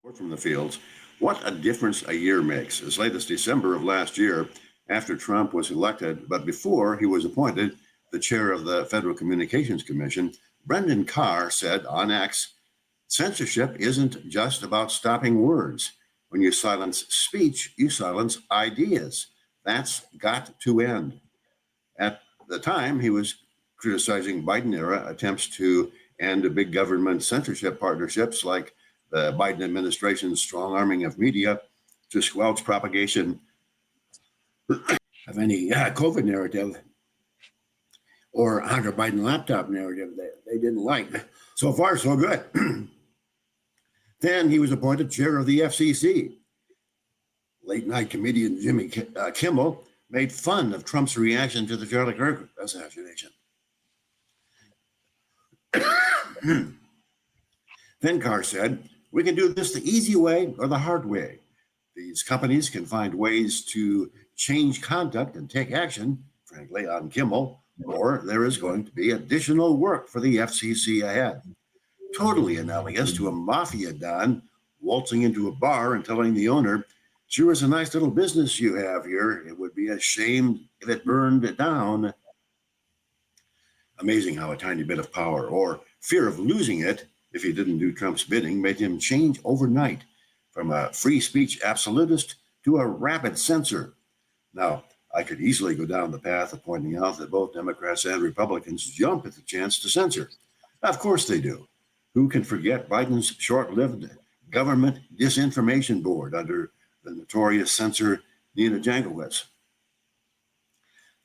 From the fields. What a difference a year makes. As late as December of last year, after Trump was elected, but before he was appointed the chair of the Federal Communications Commission, Brendan Carr said on X, censorship isn't just about stopping words. When you silence speech, you silence ideas. That's got to end. At the time, he was criticizing Biden era attempts to end big government censorship partnerships like the Biden administration's strong arming of media to squelch propagation of any COVID narrative or Hunter Biden laptop narrative that they didn't like. So far, so good. Then he was appointed chair of the FCC. Late night comedian Jimmy Kimmel made fun of Trump's reaction to the Charlie Kirk assassination. Then Carr said, we can do this the easy way or the hard way. These companies can find ways to change conduct and take action, frankly, on Kimmel, or there is going to be additional work for the FCC ahead. Totally analogous to a mafia don waltzing into a bar and telling the owner, sure is a nice little business you have here. It would be a shame if it burned down. Amazing how a tiny bit of power or fear of losing it if he didn't do Trump's bidding made him change overnight from a free speech absolutist to a rabid censor. Now, I could easily go down the path of pointing out that both Democrats and Republicans jump at the chance to censor. Of course they do. Who can forget Biden's short-lived government disinformation board under the notorious censor Nina Jankowicz?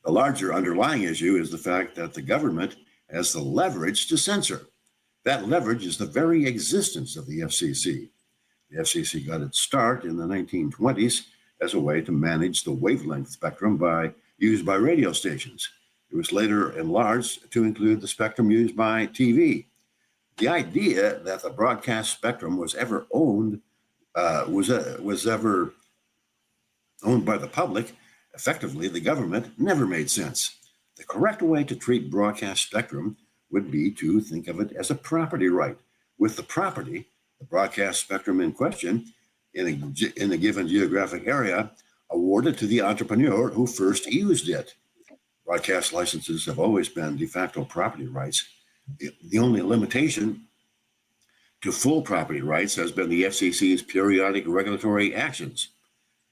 The larger underlying issue is the fact that the government has the leverage to censor. That leverage is the very existence of the FCC. The FCC got its start in the 1920s as a way to manage the wavelength spectrum used by radio stations. It was later enlarged to include the spectrum used by TV. The idea that the broadcast spectrum was ever owned by the public, effectively the government, never made sense. The correct way to treat broadcast spectrum would be to think of it as a property right, with the property, the broadcast spectrum in question, in a given geographic area, awarded to the entrepreneur who first used it. Broadcast licenses have always been de facto property rights. The only limitation to full property rights has been the FCC's periodic regulatory actions,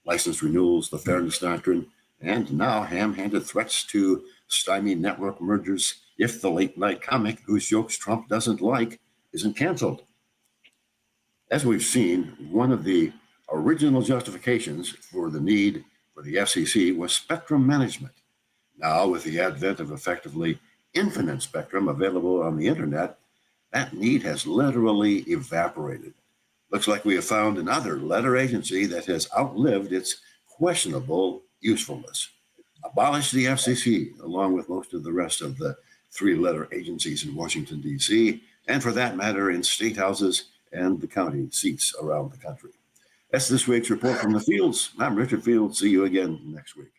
license renewals, the fairness doctrine, and now ham-handed threats to stymie network mergers if the late-night comic whose jokes Trump doesn't like isn't canceled. As we've seen, one of the original justifications for the need for the FCC was spectrum management. Now, with the advent of effectively infinite spectrum available on the internet, that need has literally evaporated. Looks like we have found another letter agency that has outlived its questionable usefulness. Abolish the FCC, along with most of the rest of the three-letter agencies in Washington, D.C., and for that matter, in state houses and the county seats around the country. That's this week's report from the fields. I'm Richard Fields. See you again next week.